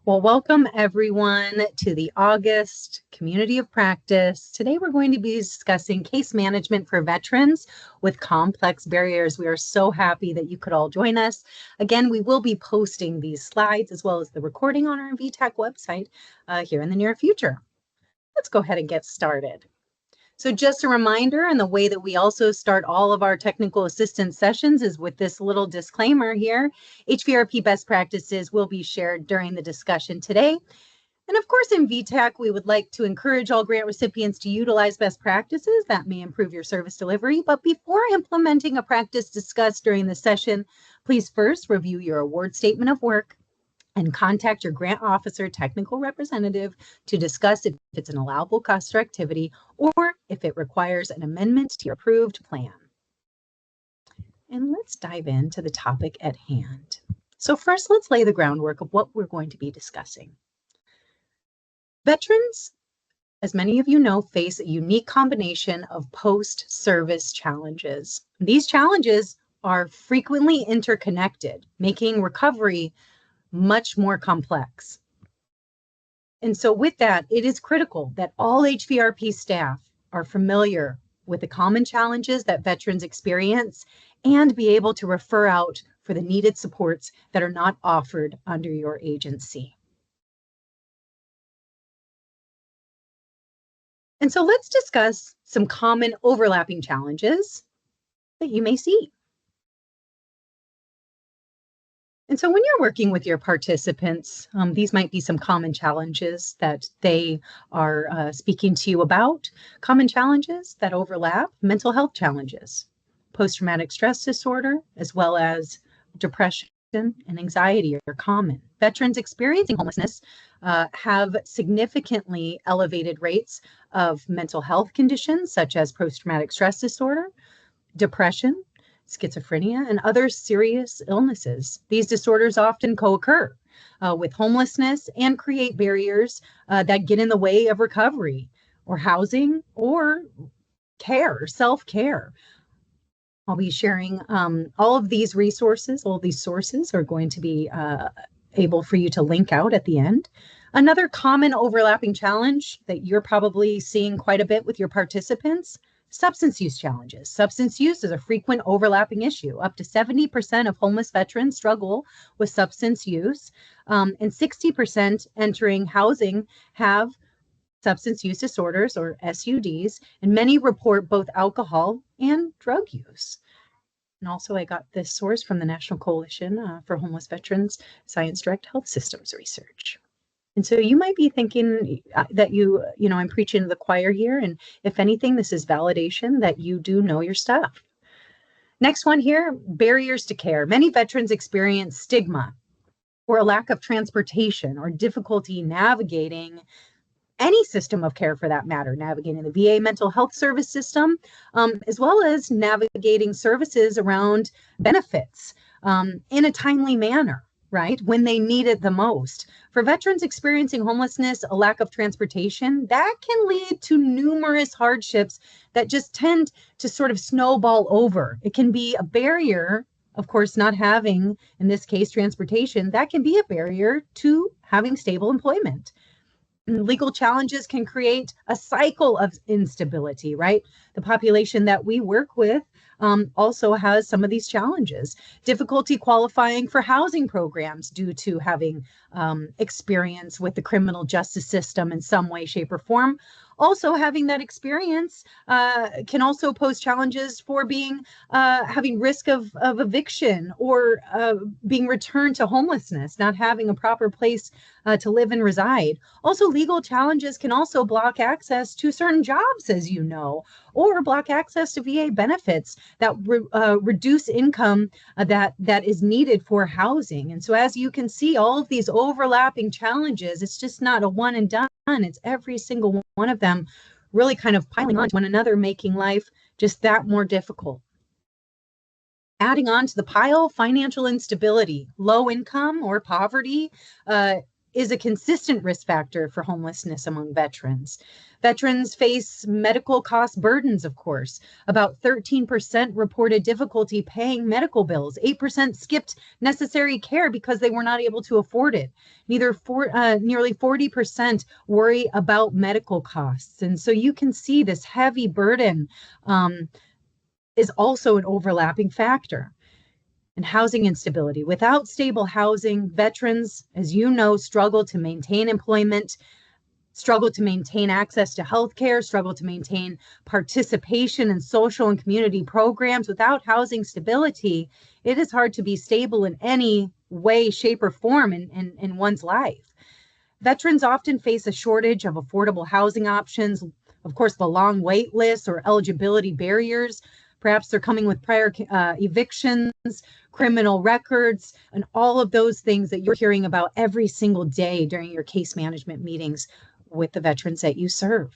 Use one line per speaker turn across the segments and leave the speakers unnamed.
Well, welcome everyone to the August Community of Practice. Today we're going to be discussing case management for veterans with complex barriers. We are so happy that you could all join us. Again, we will be posting these slides as well as the recording on our NVTAC website here in the near future. Let's go ahead and get started. So just a reminder, and the way that we also start all of our technical assistance sessions is with this little disclaimer here. HVRP best practices will be shared during the discussion today. And of course, in VTAC, we would like to encourage all grant recipients to utilize best practices that may improve your service delivery. But before implementing a practice discussed during the session, please first review your award statement of work and contact your grant officer technical representative to discuss if it's an allowable cost or activity or if it requires an amendment to your approved plan. And let's dive into the topic at hand. So first, let's lay the groundwork of what we're going to be discussing. Veterans, as many of you know, face a unique combination of post-service challenges. These challenges are frequently interconnected, making recovery much more complex. And so with that, it is critical that all HVRP staff are familiar with the common challenges that veterans experience and be able to refer out for the needed supports that are not offered under your agency. And so let's discuss some common overlapping challenges that you may see. And so when you're working with your participants, these might be some common challenges that they are speaking to you about. Common challenges that overlap: mental health challenges, post-traumatic stress disorder, as well as depression and anxiety are common. Veterans experiencing homelessness have significantly elevated rates of mental health conditions such as post-traumatic stress disorder, depression, schizophrenia, and other serious illnesses. These disorders often co-occur with homelessness and create barriers that get in the way of recovery or housing or care, self-care. I'll be sharing all of these resources. All of these sources are going to be able for you to link out at the end. Another common overlapping challenge that you're probably seeing quite a bit with your participants: substance use challenges. Substance use is a frequent overlapping issue. Up to 70% of homeless veterans struggle with substance use, and 60% entering housing have substance use disorders or SUDs, and many report both alcohol and drug use. And also I got this source from the National Coalition for Homeless Veterans Science Direct Health Systems Research. And so you might be thinking that I'm preaching to the choir here. And if anything, this is validation that you do know your stuff. Next one here: barriers to care. Many veterans experience stigma or a lack of transportation or difficulty navigating any system of care for that matter, navigating the VA mental health service system, as well as navigating services around benefits in a timely manner, right, when they need it the most. For veterans experiencing homelessness, a lack of transportation, that can lead to numerous hardships that just tend to sort of snowball over. It can be a barrier, of course, not having, in this case, transportation. That can be a barrier to having stable employment. Legal challenges can create a cycle of instability, right? The population that we work with also has some of these challenges. Difficulty qualifying for housing programs due to having experience with the criminal justice system in some way, shape, or form. Also, having that experience can also pose challenges for having risk of eviction or being returned to homelessness, not having a proper place to live and reside. Also, legal challenges can also block access to certain jobs, as you know, or block access to VA benefits that reduce income that is needed for housing. And so as you can see, all of these overlapping challenges, it's just not a one and done. It's every single one of them really kind of piling on to one another, making life just that more difficult. Adding on to the pile, financial instability, low income or poverty is a consistent risk factor for homelessness among veterans. Veterans face medical cost burdens, of course. About 13% reported difficulty paying medical bills. 8% skipped necessary care because they were not able to afford it. Nearly 40% worry about medical costs. And so you can see this heavy burden is also an overlapping factor. And housing instability. Without stable housing, veterans, as you know, struggle to maintain employment, struggle to maintain access to health care, struggle to maintain participation in social and community programs. Without housing stability, it is hard to be stable in any way, shape, or form in one's life. Veterans often face a shortage of affordable housing options, of course, the long wait lists or eligibility barriers. Perhaps they're coming with prior evictions, criminal records, and all of those things that you're hearing about every single day during your case management meetings with the veterans that you serve.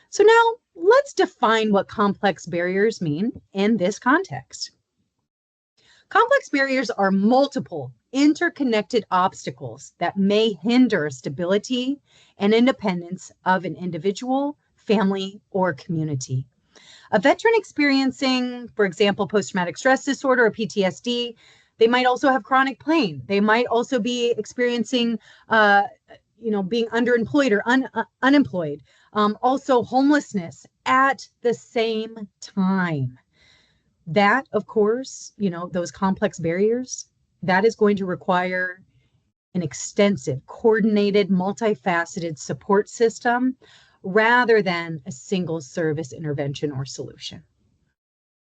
So now let's define what complex barriers mean in this context. Complex barriers are multiple interconnected obstacles that may hinder stability and independence of an individual, family, or community. A veteran experiencing, for example, post-traumatic stress disorder or PTSD, they might also have chronic pain. They might also be experiencing, being underemployed or unemployed. Also homelessness at the same time. That, of course, those complex barriers, that is going to require an extensive, coordinated, multifaceted support system rather than a single service intervention or solution.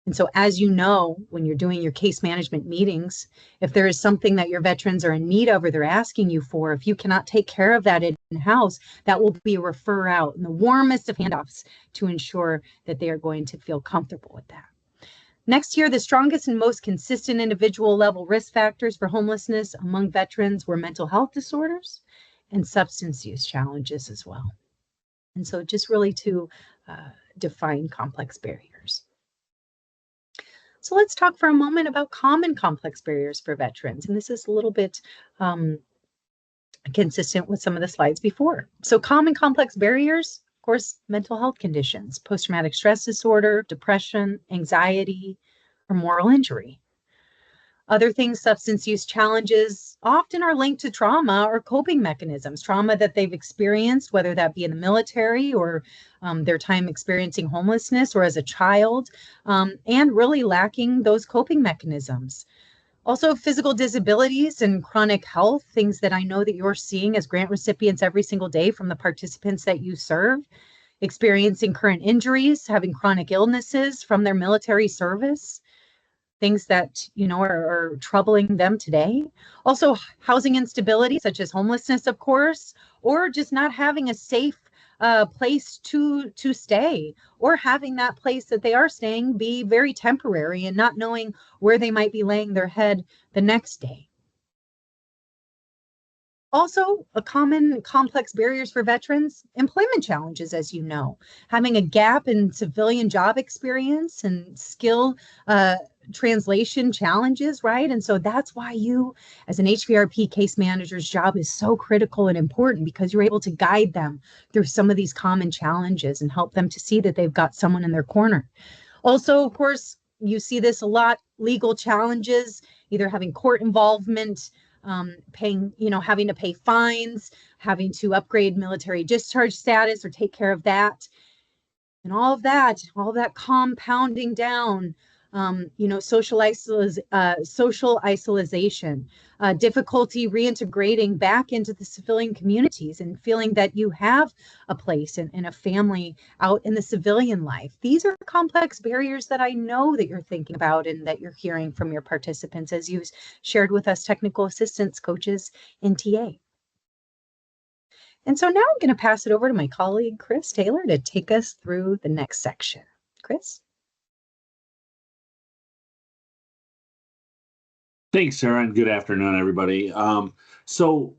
And so, as you know, when you're doing your case management meetings, if there is something that your veterans are in need of or they're asking you for, if you cannot take care of that in-house, that will be a refer out in the warmest of handoffs to ensure that they are going to feel comfortable with that. Next year, the strongest and most consistent individual level risk factors for homelessness among veterans were mental health disorders and substance use challenges as well. And so just really to define complex barriers. So let's talk for a moment about common complex barriers for veterans. And this is a little bit consistent with some of the slides before. So common complex barriers, of course, mental health conditions, post-traumatic stress disorder, depression, anxiety, or moral injury. Other things, substance use challenges often are linked to trauma or coping mechanisms, trauma that they've experienced, whether that be in the military or their time experiencing homelessness or as a child, and really lacking those coping mechanisms. Also, physical disabilities and chronic health, things that I know that you're seeing as grant recipients every single day from the participants that you serve, experiencing current injuries, having chronic illnesses from their military service, things that are troubling them today. Also, housing instability, such as homelessness, of course, or just not having a safe place to stay, or having that place that they are staying be very temporary and not knowing where they might be laying their head the next day. Also, a common complex barriers for veterans, employment challenges, as you know, having a gap in civilian job experience and skill translation challenges, right? And so that's why you, as an HVRP case manager's job is so critical and important, because you're able to guide them through some of these common challenges and help them to see that they've got someone in their corner. Also, of course, you see this a lot, legal challenges, either having court involvement, having to pay fines, having to upgrade military discharge status or take care of that. And all of that compounding down, social isolation, difficulty reintegrating back into the civilian communities and feeling that you have a place and a family out in the civilian life. These are complex barriers that I know that you're thinking about and that you're hearing from your participants as you've shared with us technical assistance coaches in TA. And so now I'm going to pass it over to my colleague, Chris Taylor, to take us through the next section. Chris?
Thanks, Sarah, and good afternoon, everybody. So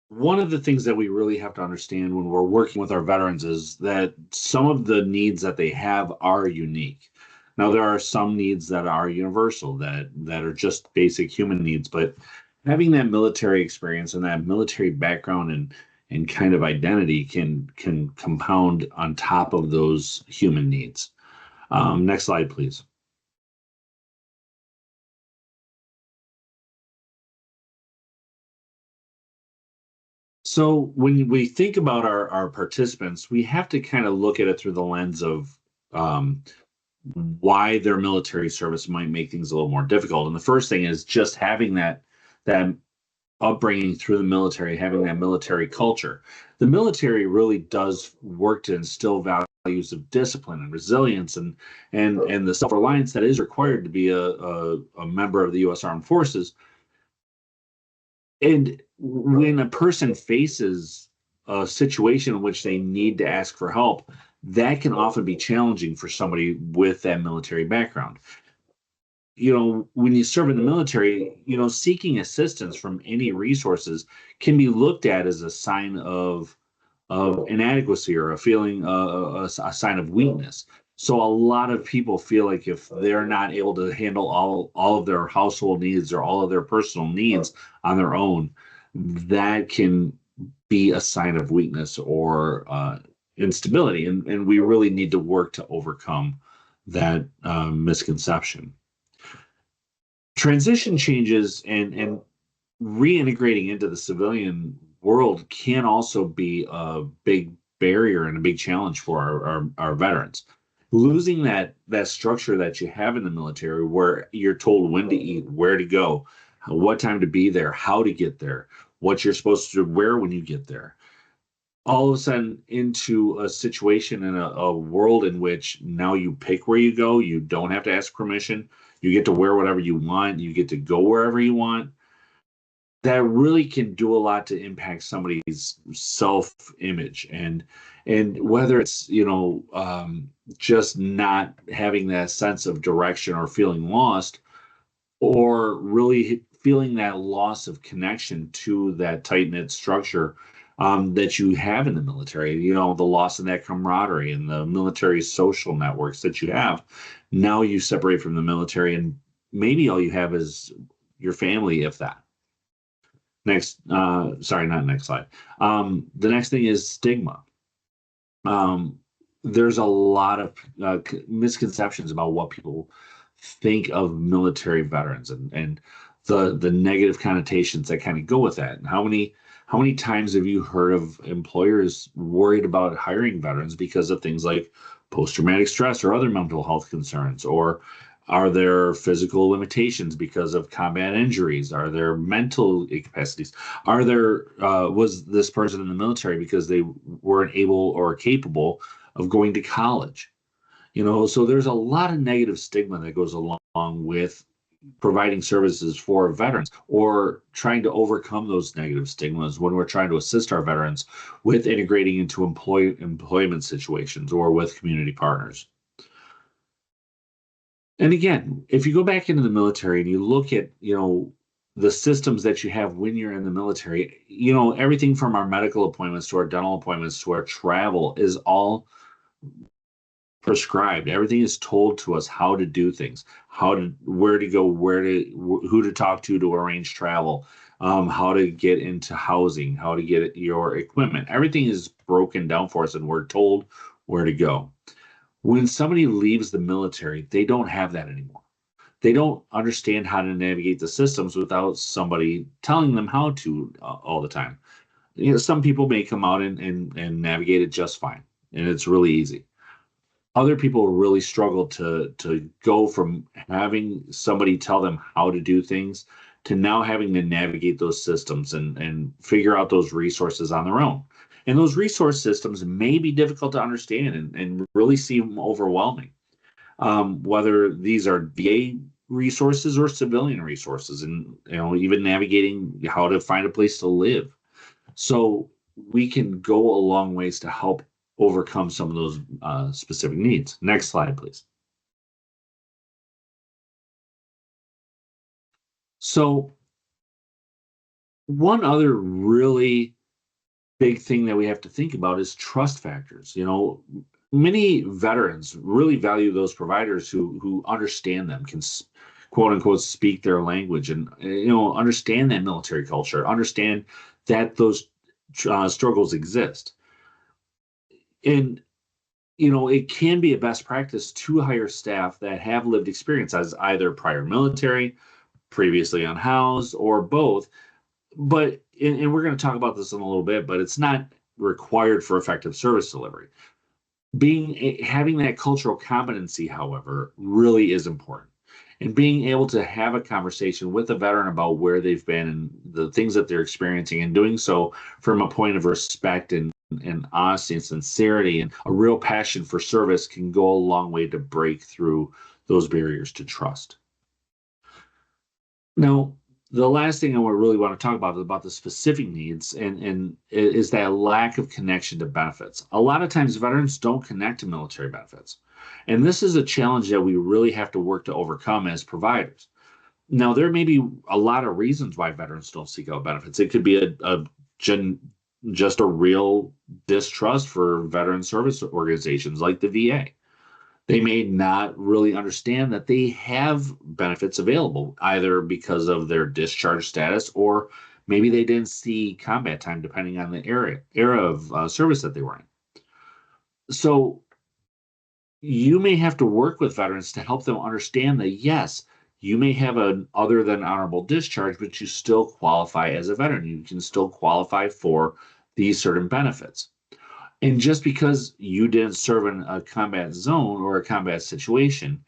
one of the things that we really have to understand when we're working with our veterans is that some of the needs that they have are unique. Now, there are some needs that are universal, that are just basic human needs, but having that military experience and that military background and kind of identity can compound on top of those human needs. Next slide, please. So when we think about our participants, we have to kind of look at it through the lens of um, why their military service might make things a little more difficult. And the first thing is just having that upbringing through the military, having that military culture. The military really does work to instill values of discipline and resilience and the self-reliance that is required to be a member of the U.S. Armed Forces. And when a person faces a situation in which they need to ask for help, that can often be challenging for somebody with that military background. When you serve in the military, seeking assistance from any resources can be looked at as a sign of inadequacy or a feeling, a sign of weakness. So a lot of people feel like if they're not able to handle all of their household needs or all of their personal needs on their own, that can be a sign of weakness or instability. And we really need to work to overcome that misconception. Transition changes and reintegrating into the civilian world can also be a big barrier and a big challenge for our veterans. Losing that structure that you have in the military where you're told when to eat, where to go, what time to be there, how to get there, what you're supposed to wear when you get there. All of a sudden into a situation in a world in which now you pick where you go, you don't have to ask permission, you get to wear whatever you want, you get to go wherever you want. That really can do a lot to impact somebody's self-image and whether it's just not having that sense of direction or feeling lost or really feeling that loss of connection to that tight-knit structure that you have in the military, the loss of that camaraderie and the military social networks that you have. Now you separate from the military and maybe all you have is your family, if that. Sorry, not next slide. The next thing is stigma. Um, there's a lot of misconceptions about what people think of military veterans and the negative connotations that kind of go with that. And how many times have you heard of employers worried about hiring veterans because of things like post-traumatic stress or other mental health concerns? Or are there physical limitations because of combat injuries? Are there mental capacities? Was this person in the military because they weren't able or capable of going to college? So there's a lot of negative stigma that goes along with providing services for veterans or trying to overcome those negative stigmas when we're trying to assist our veterans with integrating into employment situations or with community partners. And again, if you go back into the military and you look at, the systems that you have when you're in the military, everything from our medical appointments to our dental appointments to our travel is all prescribed. Everything is told to us how to do things, where to go, who to talk to arrange travel, how to get into housing, how to get your equipment. Everything is broken down for us and we're told where to go. When somebody leaves the military, they don't have that anymore. They don't understand how to navigate the systems without somebody telling them how to all the time. Some people may come out and navigate it just fine, and it's really easy. Other people really struggle to go from having somebody tell them how to do things to now having to navigate those systems and figure out those resources on their own. And those resource systems may be difficult to understand and really seem overwhelming, whether these are VA resources or civilian resources, and even navigating how to find a place to live. So we can go a long ways to help overcome some of those specific needs. Next slide, please. So one other really big thing that we have to think about is trust factors. Many veterans really value those providers who understand them, can quote unquote speak their language and understand that military culture, understand that those struggles exist. And it can be a best practice to hire staff that have lived experience as either prior military, previously unhoused, or both. But and we're going to talk about this in a little bit, but it's not required for effective service delivery. Having that cultural competency, however, really is important. And being able to have a conversation with a veteran about where they've been and the things that they're experiencing, and doing so from a point of respect and honesty and sincerity and a real passion for service can go a long way to break through those barriers to trust. Now, the last thing I really want to talk about is about the specific needs, and is that lack of connection to benefits. A lot of times veterans don't connect to military benefits. And this is a challenge that we really have to work to overcome as providers. Now, there may be a lot of reasons why veterans don't seek out benefits. It could be just a real distrust for veteran service organizations like the VA. They may not really understand that they have benefits available, either because of their discharge status, or maybe they didn't see combat time, depending on the era of service that they were in. So you may have to work with veterans to help them understand that, yes, you may have an other than honorable discharge, but you still qualify as a veteran. You can still qualify for these certain benefits. And just because you didn't serve in a combat zone or a combat situation,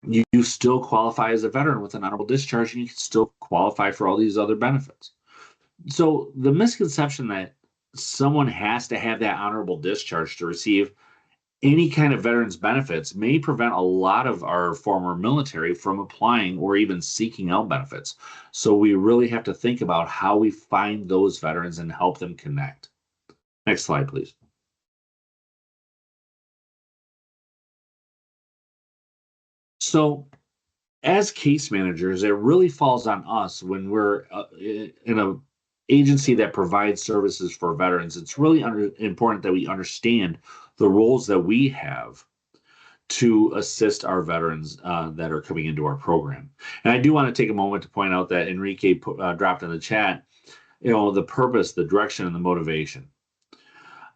you still qualify as a veteran with an honorable discharge, and you can still qualify for all these other benefits. So the misconception that someone has to have that honorable discharge to receive any kind of veterans benefits may prevent a lot of our former military from applying or even seeking out benefits. So we really have to think about how we find those veterans and help them connect. Next slide, please. So as case managers, it really falls on us when we're in a agency that provides services for veterans. It's really important that we understand the roles that we have to assist our veterans that are coming into our program. And I do want to take a moment to point out that Enrique dropped in the chat, the purpose, the direction, and the motivation.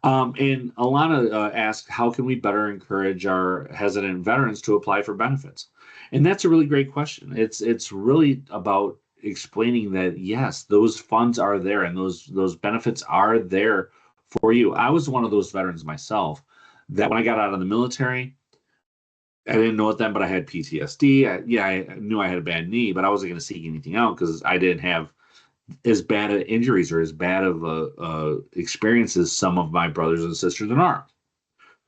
And Alana asked, how can we better encourage our hesitant veterans to apply for benefits? And that's a really great question. It's really about explaining that, yes, those funds are there and those benefits are there for you. I was one of those veterans myself that when I got out of the military, I didn't know it then, but I had PTSD. I knew I had a bad knee, but I wasn't going to seek anything out because I didn't have as bad of injuries or as bad of experiences some of my brothers and sisters in arms.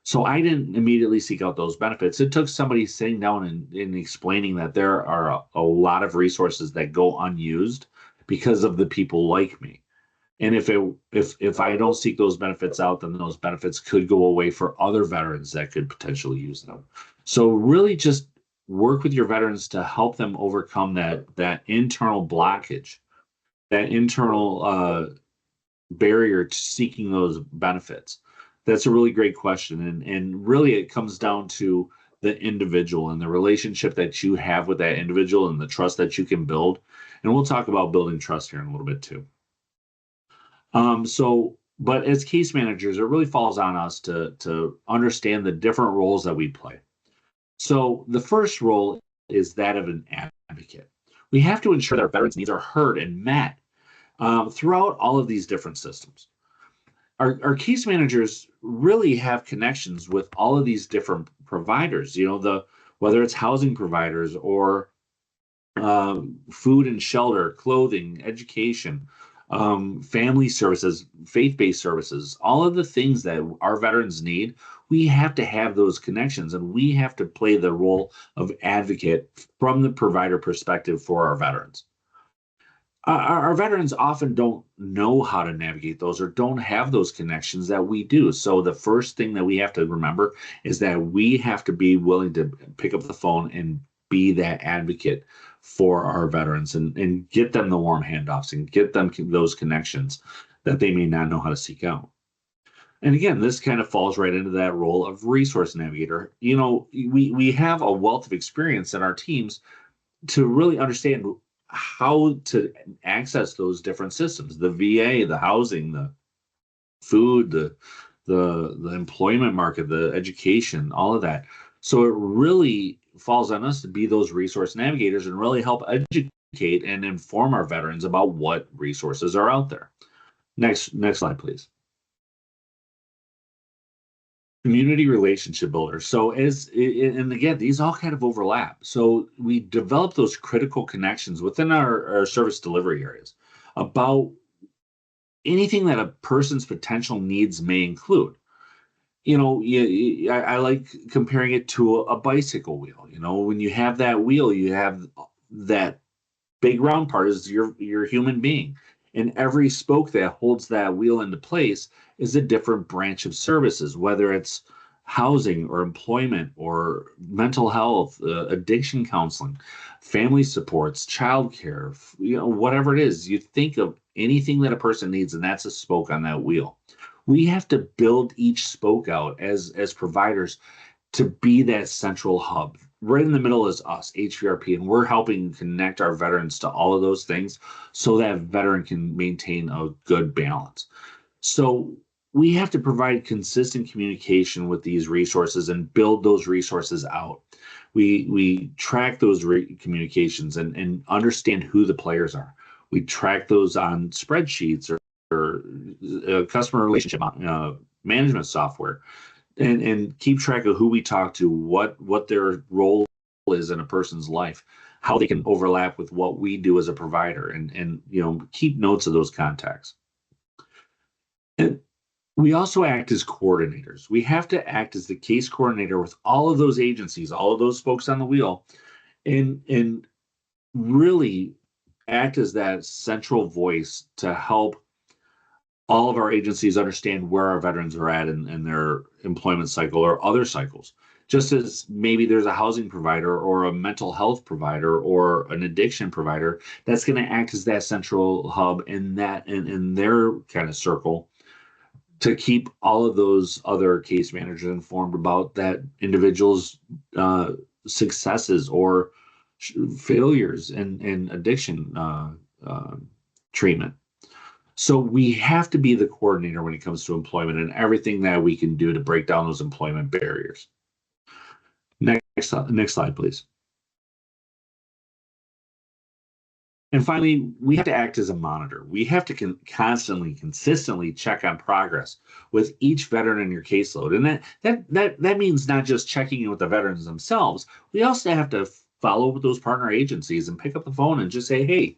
So I didn't immediately seek out those benefits. It took somebody sitting down and explaining that there are a lot of resources that go unused because of the people like me. And if I don't seek those benefits out, then those benefits could go away for other veterans that could potentially use them. So really just work with your veterans to help them overcome that internal blockage, that internal barrier to seeking those benefits. That's a really great question. And really it comes down to the individual and the relationship that you have with that individual and the trust that you can build. And we'll talk about building trust here in a little bit too. But as case managers, it really falls on us to understand the different roles that we play. So the first role is that of an advocate. We have to ensure that our veterans' needs are heard and met throughout all of these different systems. Our case managers really have connections with all of these different providers, whether it's housing providers or food and shelter, clothing, education, family services, faith-based services, all of the things that our veterans need. We have to have those connections, and we have to play the role of advocate from the provider perspective for our veterans. Our veterans often don't know how to navigate those or don't have those connections that we do. So the first thing that we have to remember is that we have to be willing to pick up the phone and be that advocate for our veterans and get them the warm handoffs and get them those connections that they may not know how to seek out. And again, this kind of falls right into that role of resource navigator. We have a wealth of experience in our teams to really understand how to access those different systems, the VA, the housing, the food, the employment market, the education, all of that. So it really falls on us to be those resource navigators and really help educate and inform our veterans about what resources are out there. Next slide, please. Community relationship builders. So and again, these all kind of overlap. So we develop those critical connections within our service delivery areas about anything that a person's potential needs may include. I like comparing it to a bicycle wheel. When you have that wheel, you have that big round part is your human being. And every spoke that holds that wheel into place is a different branch of services, whether it's housing or employment or mental health, addiction counseling, family supports, childcare, whatever it is. You think of anything that a person needs, and that's a spoke on that wheel. We have to build each spoke out as providers to be that central hub. Right in the middle is us, HVRP, and we're helping connect our veterans to all of those things so that veteran can maintain a good balance. So we have to provide consistent communication with these resources and build those resources out. We track those communications and understand who the players are. We track those on spreadsheets or customer relationship management software. And keep track of who we talk to, what their role is in a person's life, how they can overlap with what we do as a provider, and keep notes of those contacts. And we also act as coordinators. We have to act as the case coordinator with all of those agencies, all of those folks on the wheel, and really act as that central voice to help all of our agencies understand where our veterans are at in their employment cycle or other cycles. Just as maybe there's a housing provider or a mental health provider or an addiction provider that's going to act as that central hub in their kind of circle to keep all of those other case managers informed about that individual's successes or failures in addiction treatment. So we have to be the coordinator when it comes to employment and everything that we can do to break down those employment barriers. Next slide, please. And finally, we have to act as a monitor. We have to consistently check on progress with each veteran in your caseload. And that means not just checking in with the veterans themselves. We also have to follow with those partner agencies and pick up the phone and just say, hey,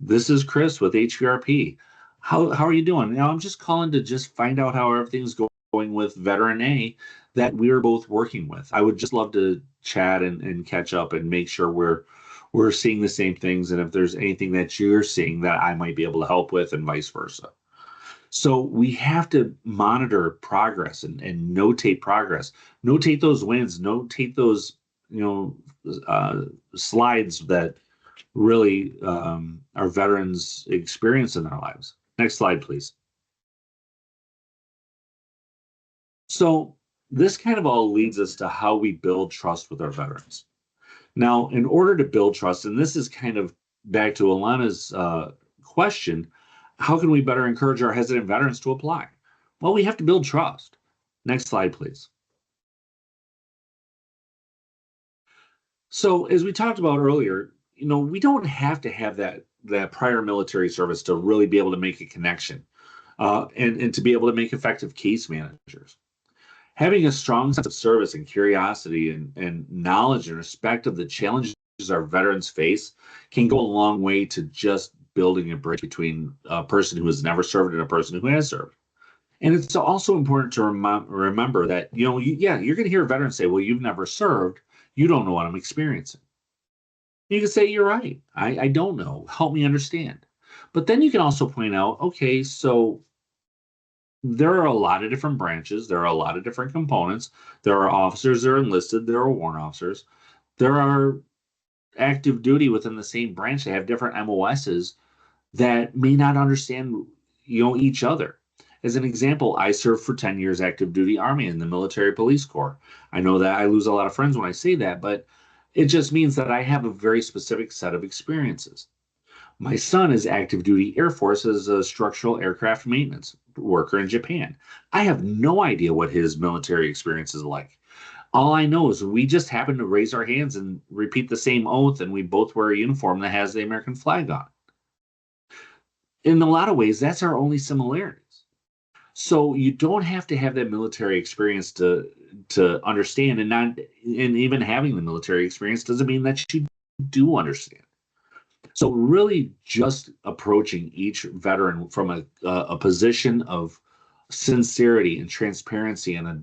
this is Chris with HVRP. How are you doing? Now, I'm just calling to just find out how everything's going with veteran A that we're both working with. I would just love to chat and catch up and make sure we're seeing the same things. And if there's anything that you're seeing that I might be able to help with and vice versa. So we have to monitor progress and notate progress, notate those wins, notate those, slides that really our veterans experience in their lives. Next slide, please. So this kind of all leads us to how we build trust with our veterans. Now, in order to build trust, and this is kind of back to Alana's question, how can we better encourage our hesitant veterans to apply? Well, we have to build trust. Next slide, please. So as we talked about earlier, we don't have to have that prior military service to really be able to make a connection and to be able to make effective case managers. Having a strong sense of service and curiosity and knowledge and respect of the challenges our veterans face can go a long way to just building a bridge between a person who has never served and a person who has served. And it's also important to remember that, you're going to hear a veteran say, well, you've never served. You don't know what I'm experiencing. You can say, you're right. I don't know. Help me understand. But then you can also point out, okay, so there are a lot of different branches. There are a lot of different components. There are officers that are enlisted. There are warrant officers. There are active duty within the same branch. They have different MOSs that may not understand, each other. As an example, I served for 10 years active duty Army in the Military Police Corps. I know that I lose a lot of friends when I say that, but It just means that I have a very specific set of experiences. My son is active duty Air Force as a structural aircraft maintenance worker in Japan. I have no idea what his military experience is like. All I know is we just happen to raise our hands and repeat the same oath, and we both wear a uniform that has the American flag on it. In a lot of ways, that's our only similarities. So you don't have to have that military experience to understand, and even having the military experience doesn't mean that you do understand. So really just approaching each veteran from a position of sincerity and transparency and a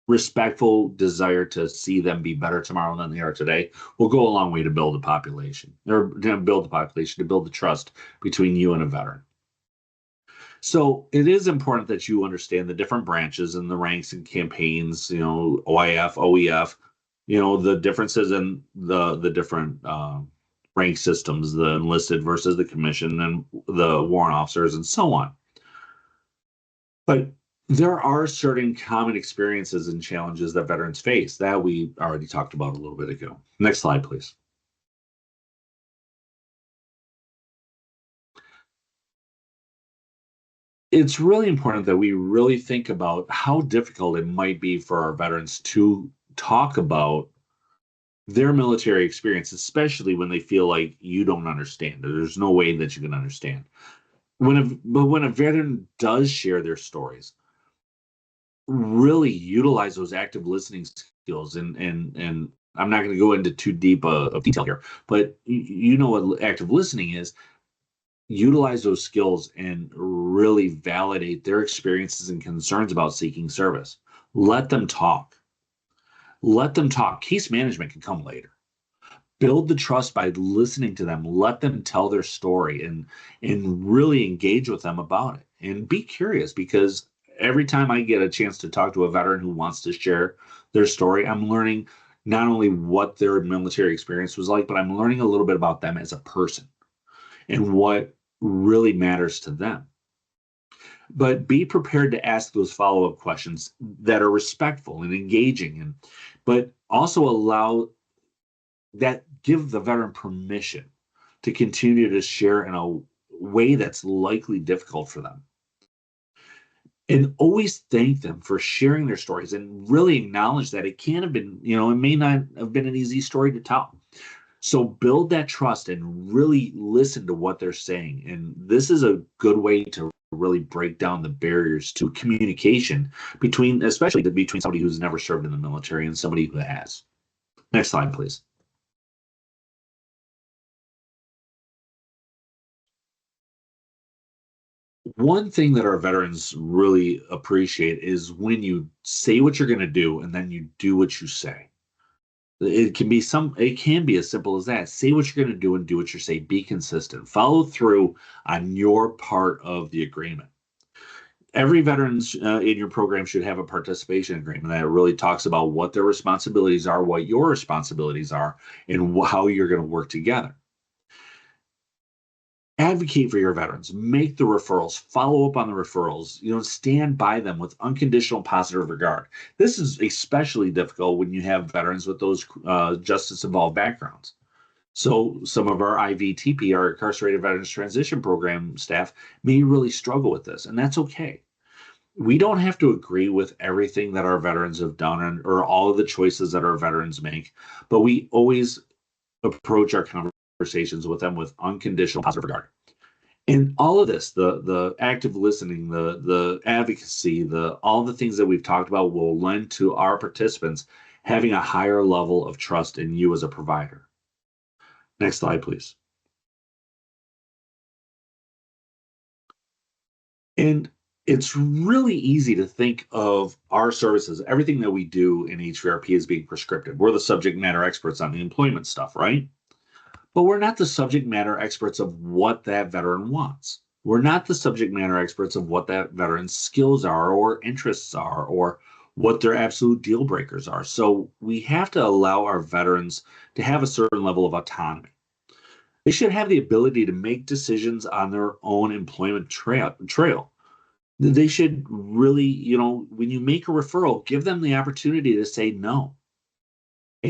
respectful desire to see them be better tomorrow than they are today will go a long way to build a population, or to build the population, to build the trust between you and a veteran. So it is important that you understand the different branches and the ranks and campaigns, OIF, OEF, the differences in the different rank systems, the enlisted versus the commission and the warrant officers and so on. But there are certain common experiences and challenges that veterans face that we already talked about a little bit ago. Next slide, please. It's really important that we really think about how difficult it might be for our veterans to talk about their military experience, especially when they feel like you don't understand. There's no way that you can understand. But when a veteran does share their stories, really utilize those active listening skills, and I'm not going to go into too deep of detail here, but you know what active listening is. Utilize those skills and really validate their experiences and concerns about seeking service. Let them talk. Let them talk. Case management can come later. Build the trust by listening to them. Let them tell their story and really engage with them about it. And be curious, because every time I get a chance to talk to a veteran who wants to share their story, I'm learning not only what their military experience was like, but I'm learning a little bit about them as a person and what really matters to them. But be prepared to ask those follow-up questions that are respectful and engaging, but also allow that, give the veteran permission to continue to share in a way that's likely difficult for them. And always thank them for sharing their stories and really acknowledge that it can't have been, it may not have been an easy story to tell. So build that trust and really listen to what they're saying. And this is a good way to really break down the barriers to communication especially between somebody who's never served in the military and somebody who has. Next slide, please. One thing that our veterans really appreciate is when you say what you're going to do and then you do what you say. It can be as simple as that. Say what you're going to do and do what you say. Be consistent. Follow through on your part of the agreement. Every veteran in your program should have a participation agreement that really talks about what their responsibilities are, what your responsibilities are, and how you're going to work together. Advocate for your veterans, make the referrals, follow up on the referrals, stand by them with unconditional positive regard. This is especially difficult when you have veterans with those justice involved backgrounds. So some of our IVTP, our Incarcerated Veterans Transition Program staff, may really struggle with this, and that's okay. We don't have to agree with everything that our veterans have done or all of the choices that our veterans make, but we always approach our conversations with them with unconditional positive regard. And all of this, the active listening, the advocacy, all the things that we've talked about will lend to our participants having a higher level of trust in you as a provider. Next slide, please. And it's really easy to think of our services, everything that we do in HVRP, as being prescriptive. We're the subject matter experts on the employment stuff, right? But we're not the subject matter experts of what that veteran wants. We're not the subject matter experts of what that veteran's skills are or interests are or what their absolute deal breakers are. So we have to allow our veterans to have a certain level of autonomy. They should have the ability to make decisions on their own employment trail. They should really, when you make a referral, give them the opportunity to say no.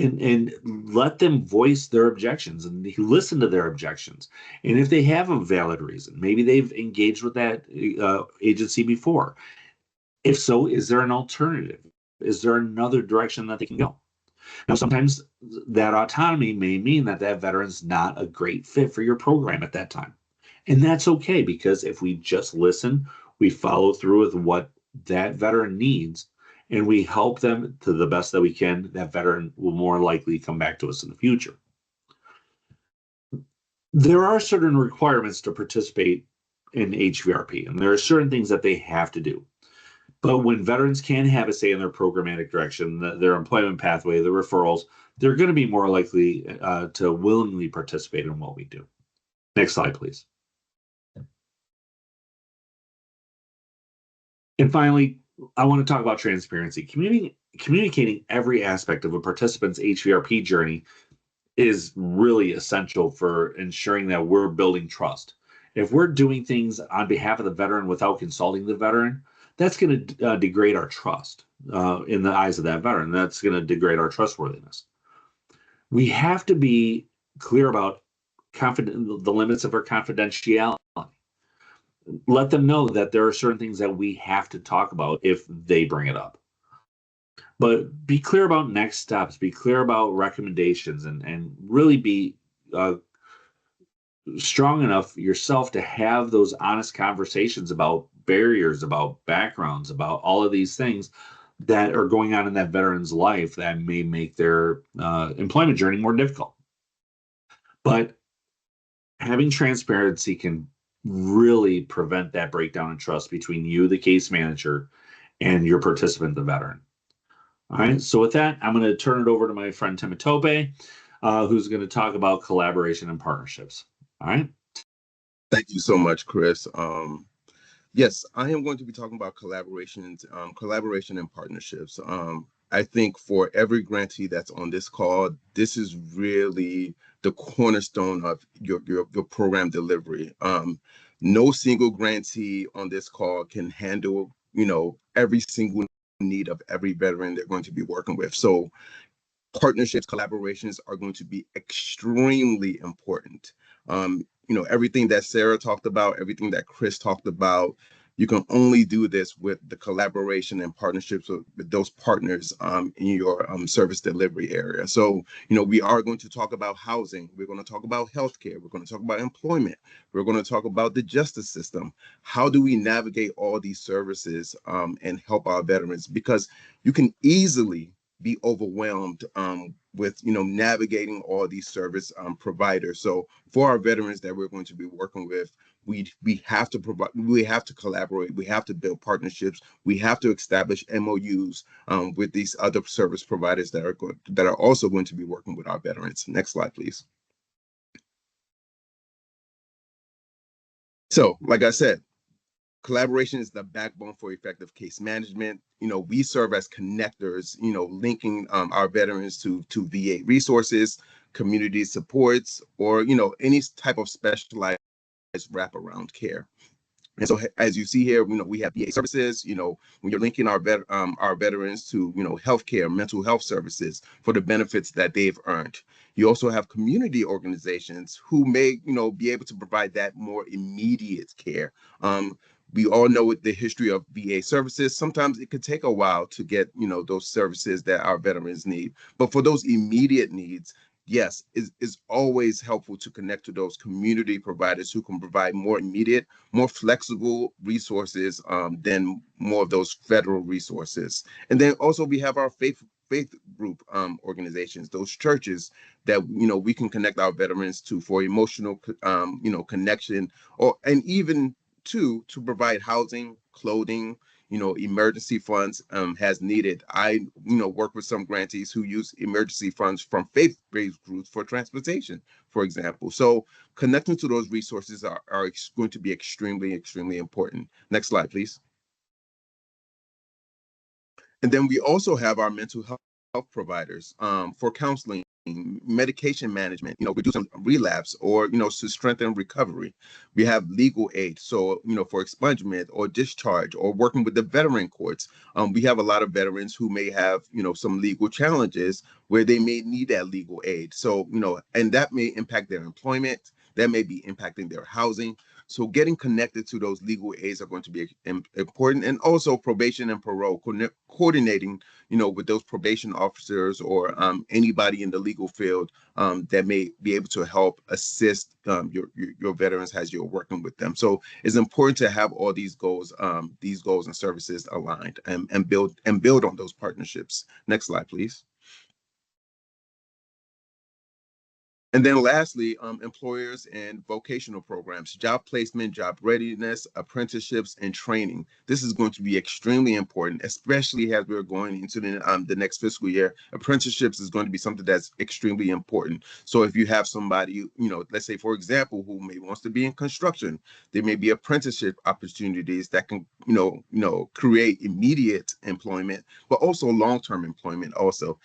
and let them voice their objections and listen to their objections. And if they have a valid reason, maybe they've engaged with that agency before. If so, is there an alternative? Is there another direction that they can go? Now, sometimes that autonomy may mean that that veteran's not a great fit for your program at that time. And that's okay, because if we just listen, we follow through with what that veteran needs, and we help them to the best that we can, that veteran will more likely come back to us in the future. There are certain requirements to participate in HVRP, and there are certain things that they have to do. But when veterans can have a say in their programmatic direction, their employment pathway, the referrals, they're going to be more likely to willingly participate in what we do. Next slide, please. And finally, I want to talk about transparency. Communicating every aspect of a participant's HVRP journey is really essential for ensuring that we're building trust. If we're doing things on behalf of the veteran without consulting the veteran, that's going to degrade our trust in the eyes of that veteran. That's going to degrade our trustworthiness. We have to be clear about the limits of our confidentiality. Let them know that there are certain things that we have to talk about if they bring it up. But be clear about next steps, be clear about recommendations, and really be strong enough yourself to have those honest conversations about barriers, about backgrounds, about all of these things that are going on in that veteran's life that may make their employment journey more difficult. But having transparency can really prevent that breakdown in trust between you, the case manager, and your participant, the veteran. All right, so with that, I'm going to turn it over to my friend Timotopé, who's going to talk about collaboration and partnerships. All right.
Thank you so much, Chris. Yes, I am going to be talking about collaboration and partnerships. I think for every grantee that's on this call, this is really the cornerstone of your program delivery. No single grantee on this call can handle, every single need of every veteran they're going to be working with. So partnerships, collaborations are going to be extremely important. Everything that Sarah talked about, everything that Chris talked about, you can only do this with the collaboration and partnerships with those partners in your service delivery area. So, we are going to talk about housing. We're going to talk about healthcare. We're going to talk about employment. We're going to talk about the justice system. How do we navigate all these services and help our veterans? Because you can easily be overwhelmed with navigating all these service providers. So for our veterans that we're going to be working with, we have to collaborate, we have to build partnerships, we have to establish MOUs with these other service providers that are also going to be working with our veterans. Next slide, please. So, like I said, collaboration is the backbone for effective case management. We serve as connectors, linking our veterans to VA resources, community supports, or, any type of specialized wraparound care. And so, as you see here, we have VA services. When you're linking our veterans to, healthcare, mental health services for the benefits that they've earned. You also have community organizations who may, be able to provide that more immediate care. We all know the history of VA services. Sometimes it could take a while to get, those services that our veterans need. But for those immediate needs, yes, it's always helpful to connect to those community providers who can provide more immediate, more flexible resources than more of those federal resources. And then also we have our faith group organizations, those churches that we can connect our veterans to for emotional connection, and even to provide housing, clothing, emergency funds as needed. I, work with some grantees who use emergency funds from faith-based groups for transportation, for example. So connecting to those resources are going to be extremely, extremely important. Next slide, please. And then we also have our mental health providers for counseling medication management, reducing relapse, or, to strengthen recovery. We have legal aid. So, for expungement or discharge, or working with the veteran courts. We have a lot of veterans who may have, some legal challenges where they may need that legal aid. So, and that may impact their employment, that may be impacting their housing. So getting connected to those legal aids are going to be important. And also probation and parole, coordinating, with those probation officers or anybody in the legal field that may be able to help assist your veterans as you're working with them. So it's important to have all these goals and services aligned and build on those partnerships. Next slide, please. And then lastly, employers and vocational programs, job placement, job readiness, apprenticeships, and training. This is going to be extremely important, especially as we're going into the next fiscal year. Apprenticeships is going to be something that's extremely important. So if you have somebody, let's say, for example, who maybe wants to be in construction, there may be apprenticeship opportunities that can, create immediate employment, but also long-term employment also.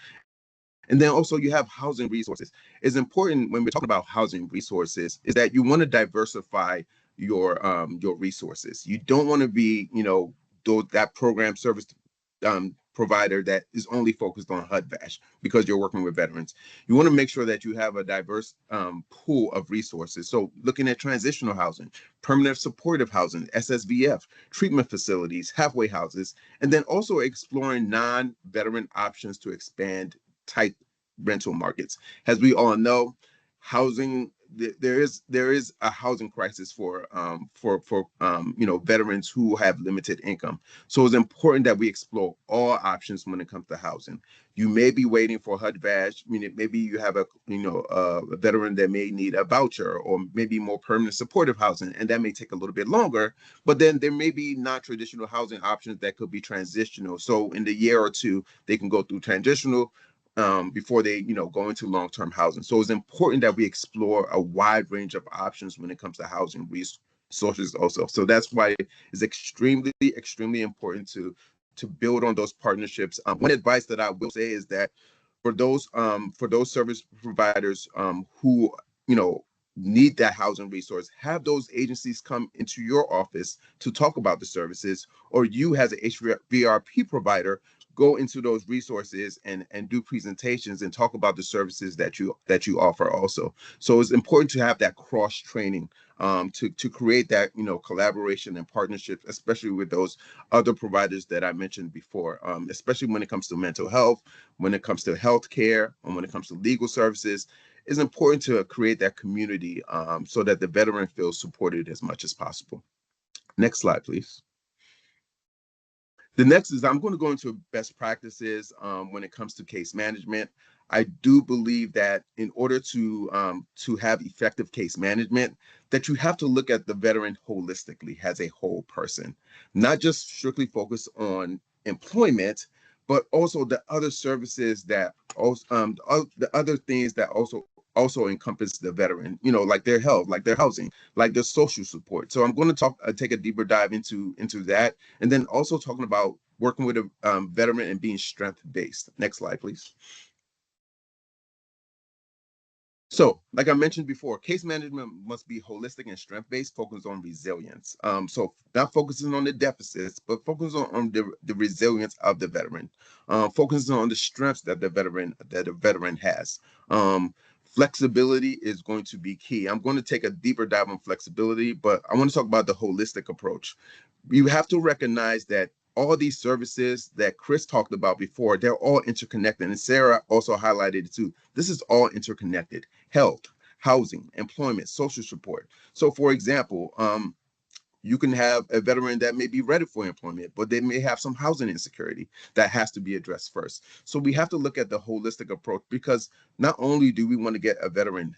And then also you have housing resources. It's important when we're talking about housing resources is that you want to diversify your resources. You don't want to be, that program service provider that is only focused on HUD-VASH because you're working with veterans. You want to make sure that you have a diverse pool of resources. So looking at transitional housing, permanent supportive housing, SSVF, treatment facilities, halfway houses, and then also exploring non-veteran options to expand tight rental markets. As we all know, housing, there is a housing crisis for veterans who have limited income. So it's important that we explore all options when it comes to housing. You may be waiting for HUD-VASH. Maybe you have a veteran that may need a voucher or maybe more permanent supportive housing, and that may take a little bit longer. But then there may be non-traditional housing options that could be transitional. So in the year or two, they can go through transitional before they, go into long-term housing. So it's important that we explore a wide range of options when it comes to housing resources also. So that's why it's extremely, extremely important to build on those partnerships. One advice that I will say is that for those service providers who, need that housing resource, have those agencies come into your office to talk about the services, or you as an HVRP provider go into those resources and do presentations and talk about the services that you offer also. So it's important to have that cross training to create that collaboration and partnership, especially with those other providers that I mentioned before, especially when it comes to mental health, when it comes to healthcare, and when it comes to legal services. It's important to create that community so that the veteran feels supported as much as possible. Next slide, please. The next is I'm going to go into best practices when it comes to case management. I do believe that in order to have effective case management, that you have to look at the veteran holistically as a whole person, not just strictly focus on employment, but also the other services that also the other things that also encompass the veteran, like their health, like their housing, like their social support. So I'm going to take a deeper dive into that, and then also talking about working with a veteran and being strength-based. Next slide, please. So, like I mentioned before, case management must be holistic and strength-based, focused on resilience. So not focusing on the deficits, but focusing on the resilience of the veteran, focusing on the strengths that the veteran has. Flexibility is going to be key. I'm going to take a deeper dive on flexibility, but I want to talk about the holistic approach. You have to recognize that all these services that Chris talked about before, they're all interconnected. And Sarah also highlighted it too. This is all interconnected: health, housing, employment, social support. So for example, you can have a veteran that may be ready for employment, but they may have some housing insecurity that has to be addressed first. So we have to look at the holistic approach, because not only do we want to get a veteran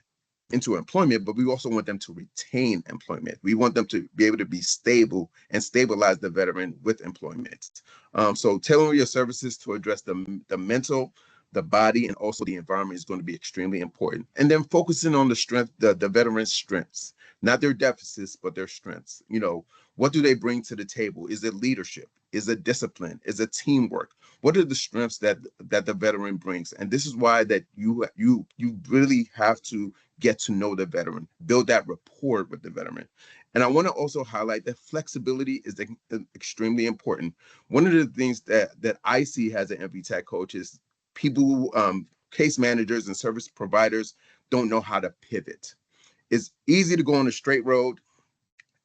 into employment, but we also want them to retain employment. We want them to be able to be stable and stabilize the veteran with employment. So tailoring your services to address the mental, the body, and also the environment is going to be extremely important. And then focusing on the veteran's strengths, not their deficits, but their strengths. You know, what do they bring to the table? Is it leadership? Is it discipline? Is it teamwork? What are the strengths that the veteran brings? And this is why that you really have to get to know the veteran, build that rapport with the veteran. And I want to also highlight that flexibility is extremely important. One of the things that I see as an NVTAC coach is people, case managers and service providers don't know how to pivot. It's easy to go on a straight road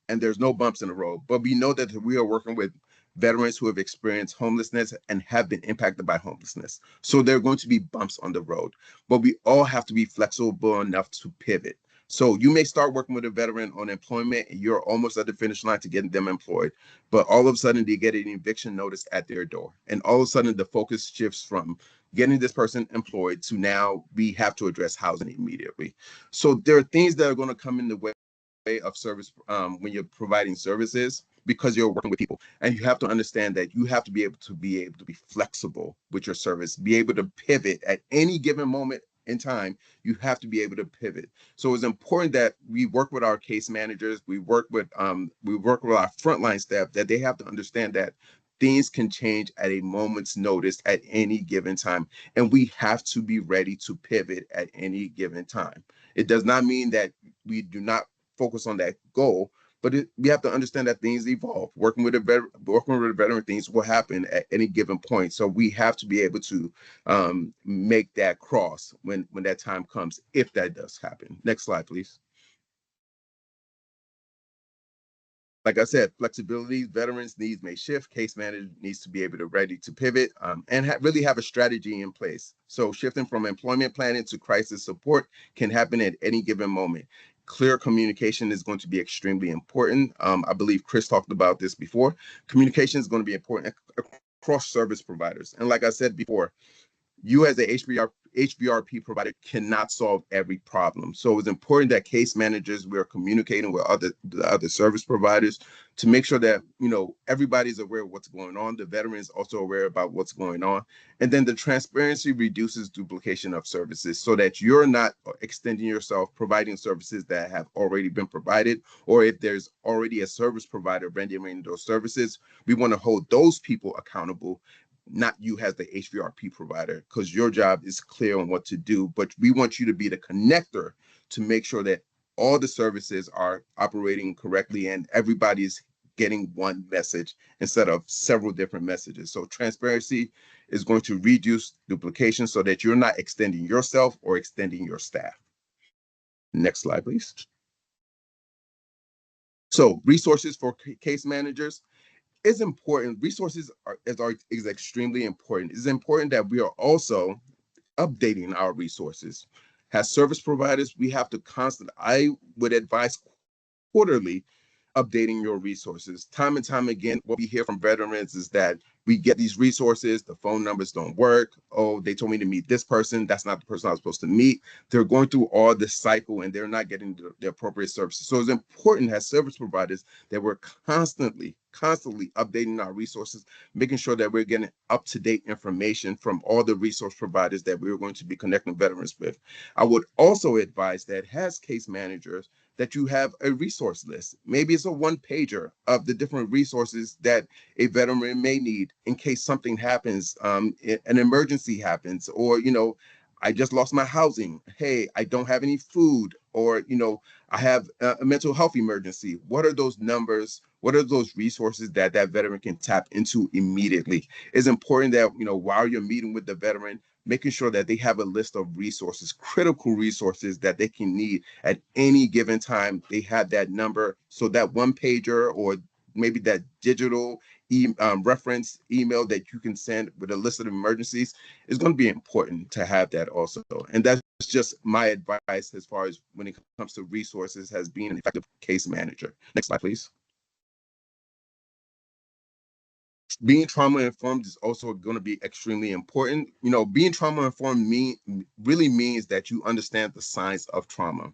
and there's no bumps in the road, but we know that we are working with veterans who have experienced homelessness and have been impacted by homelessness. So there are going to be bumps on the road, but we all have to be flexible enough to pivot. So you may start working with a veteran on employment and you're almost at the finish line to getting them employed, but all of a sudden they get an eviction notice at their door. And all of a sudden the focus shifts from getting this person employed to now we have to address housing immediately. So there are things that are going to come in the way of service when you're providing services, because you're working with people, and you have to understand that you have to be able to be flexible with your service, be able to pivot at any given moment in time. You have to be able to pivot. So it's important that we work with our case managers, we work with our frontline staff, that they have to understand that things can change at a moment's notice at any given time, and we have to be ready to pivot at any given time. It does not mean that we do not focus on that goal, but we have to understand that things evolve. Working with a veteran, things will happen at any given point. So we have to be able to make that cross when that time comes, if that does happen. Next slide, please. Like I said, flexibility, veterans' needs may shift. Case manager needs to be able to ready to pivot and really have a strategy in place. So shifting from employment planning to crisis support can happen at any given moment. Clear communication is going to be extremely important. I believe Chris talked about this before. Communication is going to be important across service providers. And like I said before, you as a HVRP provider cannot solve every problem. So it's important that case managers, we are communicating with the other service providers to make sure that, you know, everybody's aware of what's going on. The veteran is also aware about what's going on. And then the transparency reduces duplication of services so that you're not extending yourself, providing services that have already been provided, or if there's already a service provider rendering those services, we want to hold those people accountable, not you as the HVRP provider, because your job is clear on what to do, but we want you to be the connector to make sure that all the services are operating correctly and everybody's getting one message instead of several different messages. So transparency is going to reduce duplication so that you're not extending yourself or extending your staff. Next slide, please. So resources for case managers. It's important. Resources is extremely important. It's important that we are also updating our resources. As service providers, we have to I would advise quarterly updating your resources. Time and time again, what we hear from veterans is that we get these resources, the phone numbers don't work. Oh, they told me to meet this person. That's not the person I was supposed to meet. They're going through all this cycle and they're not getting the appropriate services. So it's important as service providers that we're constantly updating our resources, making sure that we're getting up-to-date information from all the resource providers that we're going to be connecting veterans with. I would also advise that as case managers, that you have a resource list. Maybe it's a one-pager of the different resources that a veteran may need in case something happens, an emergency happens, or, you know, I just lost my housing. Hey, I don't have any food, or, you know, I have a mental health emergency. What are those numbers? What are those resources that veteran can tap into immediately? It's important that, you know, while you're meeting with the veteran, making sure that they have a list of resources, critical resources that they can need at any given time. They have that number. So that one pager or maybe that digital reference email that you can send with a list of emergencies is going to be important to have that also. And that's just my advice as far as when it comes to resources as being an effective case manager. Next slide, please. Being trauma informed is also going to be extremely important. You know, being trauma informed really means that you understand the signs of trauma.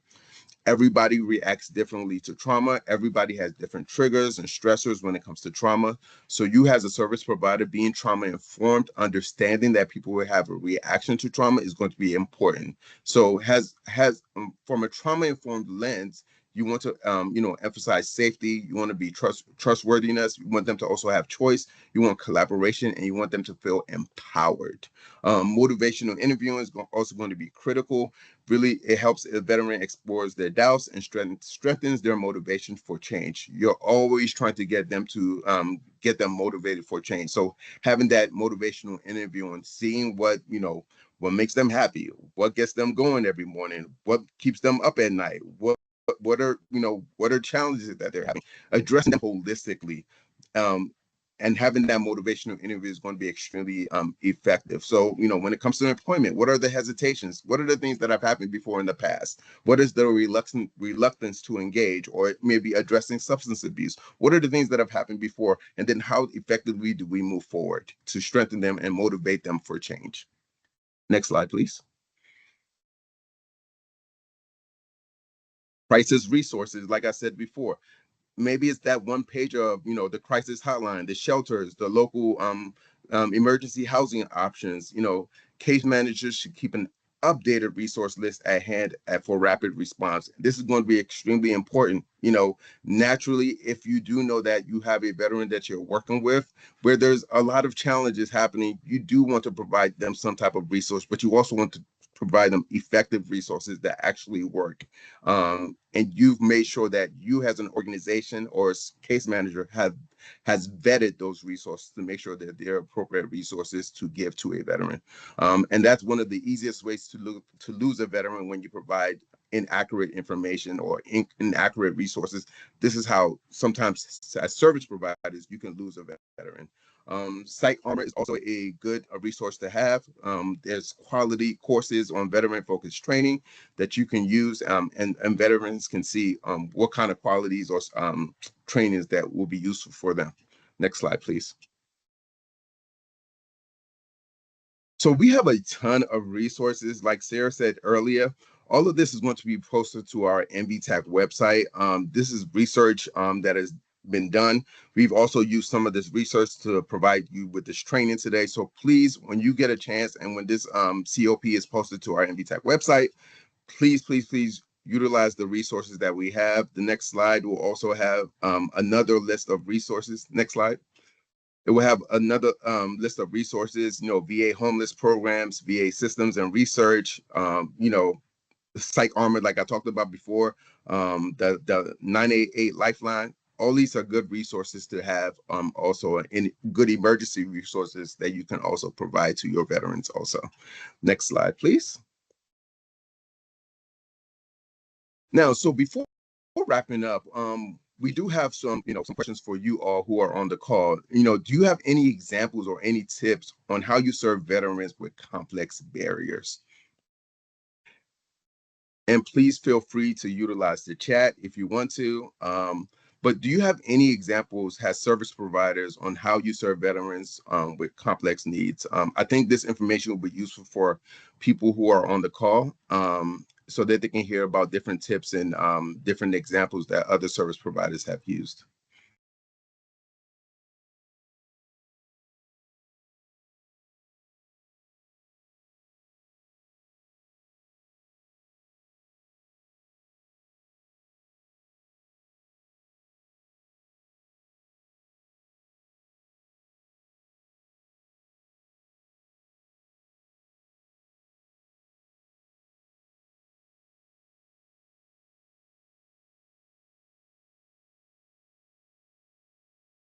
Everybody reacts differently to trauma. Everybody has different triggers and stressors when it comes to trauma. So you as a service provider being trauma informed, understanding that people will have a reaction to trauma is going to be important. So from a trauma informed lens, You want to, emphasize safety. You want to be trustworthiness. You want them to also have choice. You want collaboration, and you want them to feel empowered. Motivational interviewing is also going to be critical. Really, it helps a veteran explores their doubts and strengthens their motivation for change. You're always trying to get them motivated for change. So having that motivational interview and seeing what makes them happy, what gets them going every morning, what keeps them up at night, what are challenges that they're having, addressing them holistically, and having that motivational interview is going to be extremely effective. So when it comes to employment, what are the hesitations? What are the things that have happened before in the past? What is the reluctance to engage, or maybe addressing substance abuse? What are the things that have happened before, and then how effectively do we move forward to strengthen them and motivate them for change? Next slide, please. Crisis resources, like I said before, maybe it's that one page of the crisis hotline, the shelters, the local emergency housing options. Case managers should keep an updated resource list at hand for rapid response. This is going to be extremely important. Naturally, if you do know that you have a veteran that you're working with where there's a lot of challenges happening, you do want to provide them some type of resource, but you also want to provide them effective resources that actually work. And you've made sure that you as an organization or case manager has vetted those resources to make sure that they're appropriate resources to give to a veteran. And that's one of the easiest ways to lose a veteran, when you provide inaccurate information or inaccurate resources. This is how sometimes as service providers you can lose a veteran. Psych Armor is also a good resource to have. There's quality courses on veteran-focused training that you can use, and veterans can see what kind of qualities or trainings that will be useful for them. Next slide, please. So we have a ton of resources. Like Sarah said earlier, all of this is going to be posted to our NVTAC website. This is research that has been done. We've also used some of this research to provide you with this training today. So please, when you get a chance and when this COP is posted to our NVTAC website, please utilize the resources that we have. The next slide will also have another list of resources. Next slide. It will have another list of resources, VA homeless programs, VA systems and research, Psych Armor, like I talked about before, the 988 Lifeline. All these are good resources to have, also in good emergency resources that you can also provide to your veterans also. Next slide, please. Now, so before wrapping up, we do have some questions for you all who are on the call. Do you have any examples or any tips on how you serve veterans with complex barriers? And please feel free to utilize the chat if you want to. But do you have any examples as service providers on how you serve veterans with complex needs? I think this information will be useful for people who are on the call, so that they can hear about different tips and different examples that other service providers have used.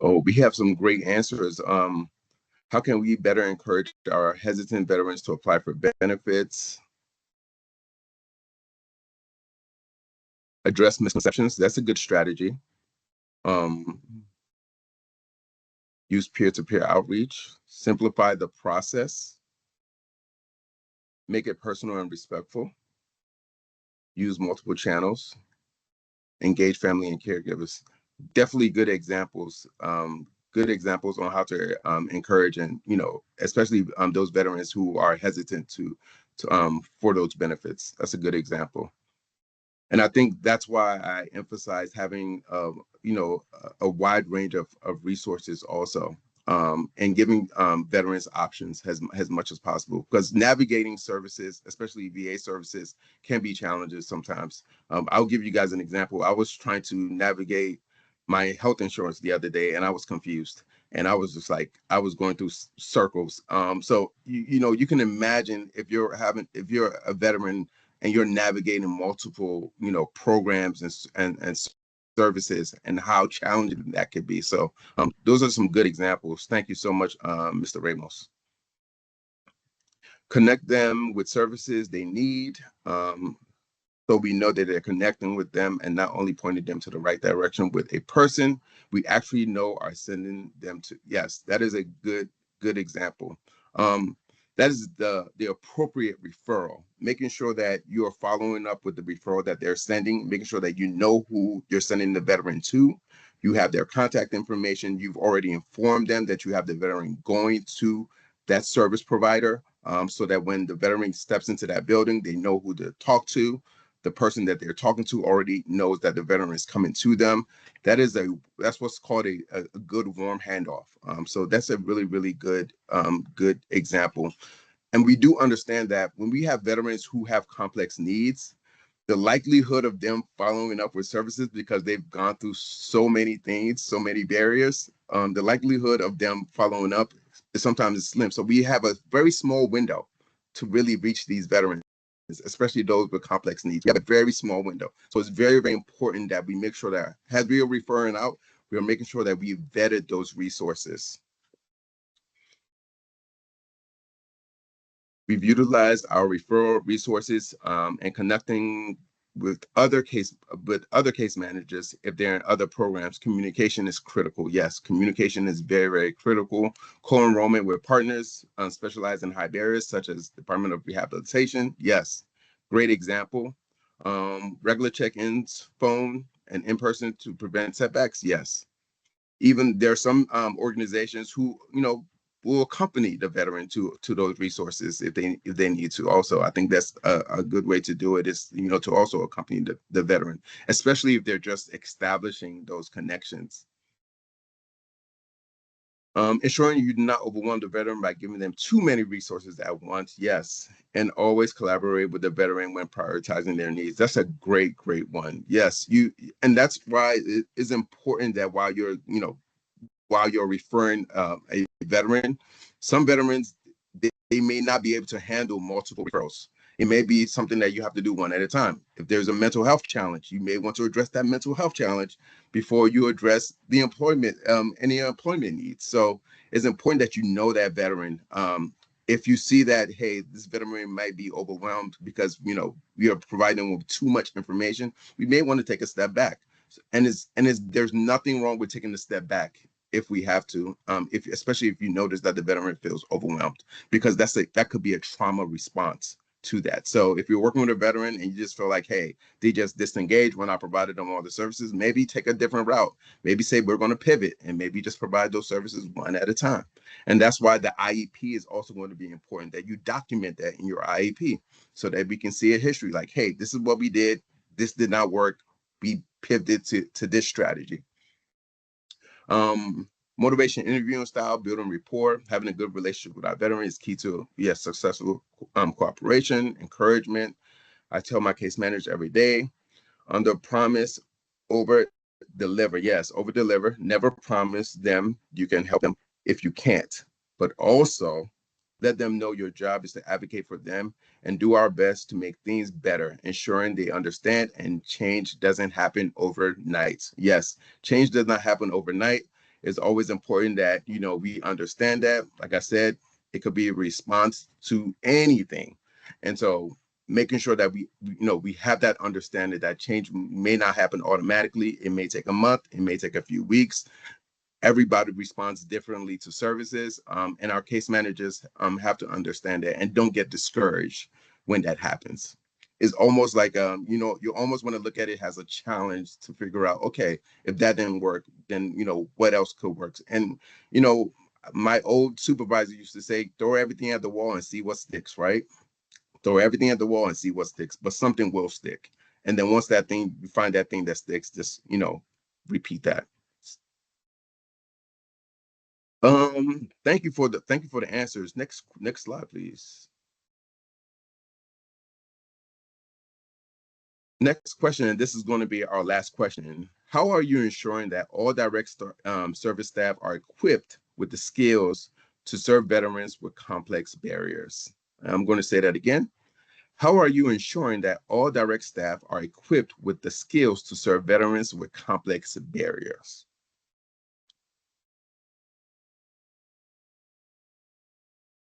Oh, we have some great answers. How can we better encourage our hesitant veterans to apply for benefits? Address misconceptions. That's a good strategy. Use peer-to-peer outreach. Simplify the process. Make it personal and respectful. Use multiple channels. Engage family and caregivers. Definitely good examples. Good examples on how to encourage and especially those veterans who are hesitant to for those benefits. That's a good example. And I think that's why I emphasize having a wide range of resources also. and giving veterans options as much as possible, because navigating services, especially VA services, can be challenges sometimes. I'll give you guys an example. I was trying to navigate my health insurance the other day, and I was confused, and I was just like, I was going through circles. So you can imagine if you're a veteran and you're navigating multiple programs and services, and how challenging that could be. So those are some good examples. Thank you so much, Mr. Ramos. Connect them with services they need. So we know that they're connecting with them and not only pointing them to the right direction with a person we actually know are sending them to. Yes, that is a good example. That is the appropriate referral, making sure that you are following up with the referral that they're sending, making sure that you know who you're sending the veteran to. You have their contact information. You've already informed them that you have the veteran going to that service provider, so that when the veteran steps into that building, they know who to talk to. The person that they're talking to already knows that the veteran is coming to them. That's what's called a good warm handoff. So that's a really good example. And we do understand that when we have veterans who have complex needs, the likelihood of them following up with services, because they've gone through so many things, so many barriers, the likelihood of them following up is sometimes slim. So we have a very small window to really reach these veterans, especially those with complex needs. We have a very small window. So it's very important that we make sure that as we are referring out, we are making sure that we vetted those resources. We've utilized our referral resources and connecting with other case managers if they're in other programs. Communication is critical. Yes, communication is very critical. Co-enrollment with partners specialized in high barriers, such as Department of Rehabilitation. Yes, great example. Regular check-ins, phone and in-person to prevent setbacks. Yes. Even there are some organizations who will accompany the veteran to those resources if they need to. Also, I think that's a good way to do it, is to also accompany the veteran, especially if they're just establishing those connections. Ensuring you do not overwhelm the veteran by giving them too many resources at once. Yes. And always collaborate with the veteran when prioritizing their needs. That's a great one. Yes, and that's why it is important that while you're referring a veteran, some veterans, they may not be able to handle multiple referrals. It may be something that you have to do one at a time. If there's a mental health challenge, you may want to address that mental health challenge before you address the employment, any employment needs. So it's important that you know that veteran. If you see that, hey, this veteran might be overwhelmed because we are providing them with too much information, we may want to take a step back. And there's nothing wrong with taking a step back if we have to, especially if you notice that the veteran feels overwhelmed, because that could be a trauma response to that. So if you're working with a veteran and you just feel like, hey, they just disengaged when I provided them all the services, maybe take a different route. Maybe say we're going to pivot and maybe just provide those services one at a time. And that's why the IEP is also going to be important, that you document that in your IEP so that we can see a history like, hey, this is what we did. This did not work. We pivoted to this strategy. Motivation, interviewing style, building rapport, having a good relationship with our veterans is key to successful cooperation, encouragement. I tell my case manager every day, under promise, over deliver. Yes, over deliver. Never promise them you can help them if you can't, but also let them know your job is to advocate for them and do our best to make things better, ensuring they understand and change doesn't happen overnight. Yes, change does not happen overnight. It's always important that, we understand that. Like I said, it could be a response to anything. And so making sure that we have that understanding that change may not happen automatically. It may take a month, it may take a few weeks. Everybody responds differently to services, and our case managers have to understand that and don't get discouraged when that happens. It's almost like you almost want to look at it as a challenge to figure out, okay, if that didn't work, then what else could work. And my old supervisor used to say, throw everything at the wall and see what sticks, right? Throw everything at the wall and see what sticks, but something will stick. And then once you find that thing that sticks, just repeat that. Thank you for the answers. Next slide, please. Next question, and this is going to be our last question. How are you ensuring that all service staff are equipped with the skills to serve veterans with complex barriers? I'm going to say that again. How are you ensuring that all direct staff are equipped with the skills to serve veterans with complex barriers?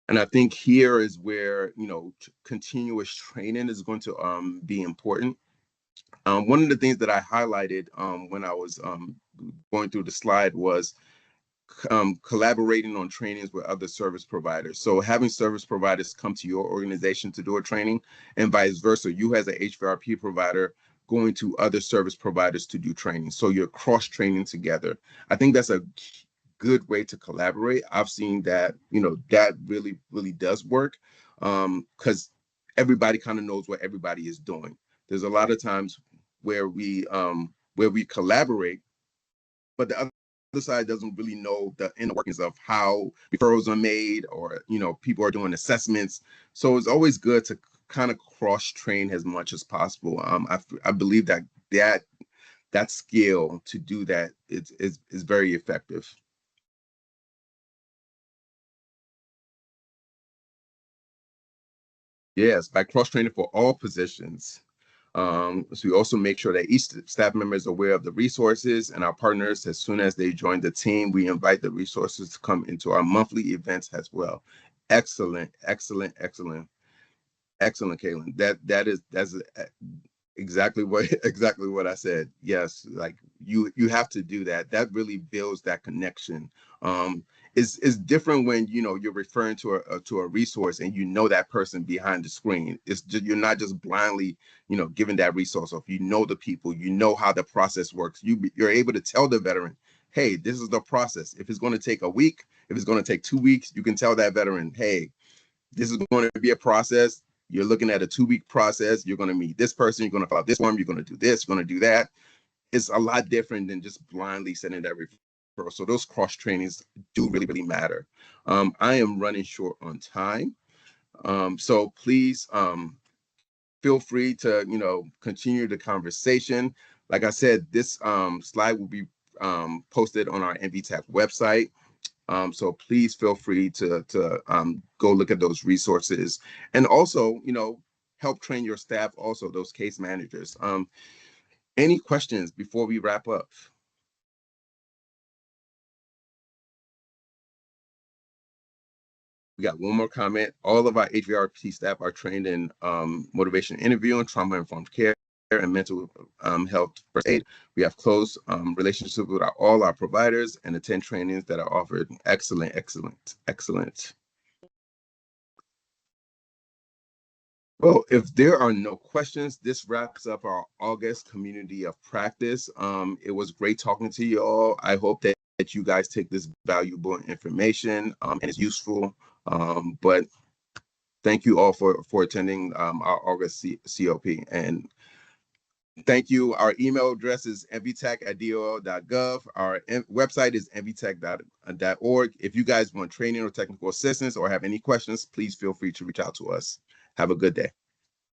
And I think here is where, continuous training is going to be important. One of the things that I highlighted when I was going through the slide was collaborating on trainings with other service providers. So having service providers come to your organization to do a training, and vice versa, you as an HVRP provider going to other service providers to do training. So you're cross-training together. I think that's a good way to collaborate. I've seen that, that really, really does work, because everybody kind of knows what everybody is doing. There's a lot of times where we collaborate, but the other side doesn't really know the inner workings of how referrals are made, or people are doing assessments. So it's always good to kind of cross train as much as possible. I believe that skill to do that is very effective. Yes, by cross training for all positions. So we also make sure that each staff member is aware of the resources and our partners. As soon as they join the team, we invite the resources to come into our monthly events as well. Excellent, excellent, excellent, excellent, Kaylin. That's exactly what I said. Yes, like you have to do that. That really builds that connection. It's different when you're referring to a resource and that person behind the screen. It's just, you're not just blindly giving that resource off. The people, how the process works. You're able to tell the veteran, hey, this is the process. If it's going to take a week, if it's going to take 2 weeks, you can tell that veteran, hey, this is going to be a process. You're looking at a 2-week process. You're going to meet this person. You're going to fill out this form. You're going to do this. You're going to do that. It's a lot different than just blindly sending that referral. So those cross trainings do really, really matter. I am running short on time. So please feel free to, continue the conversation. Like I said, this slide will be posted on our NVTAC website. So please feel free to go look at those resources, and also, help train your staff, also those case managers. Any questions before we wrap up? We got one more comment. All of our HVRP staff are trained in motivation interviewing, trauma-informed care, and mental health first aid. We have close relationships with all our providers and attend trainings that are offered. Excellent, excellent, excellent. Well, if there are no questions, this wraps up our August Community of Practice. It was great talking to you all. I hope that you guys take this valuable information and it's useful. But thank you all for attending our August COP. And thank you. Our email address is nvtac@dol.gov. Our website is nvtac.org. If you guys want training or technical assistance or have any questions, please feel free to reach out to us. Have a good day.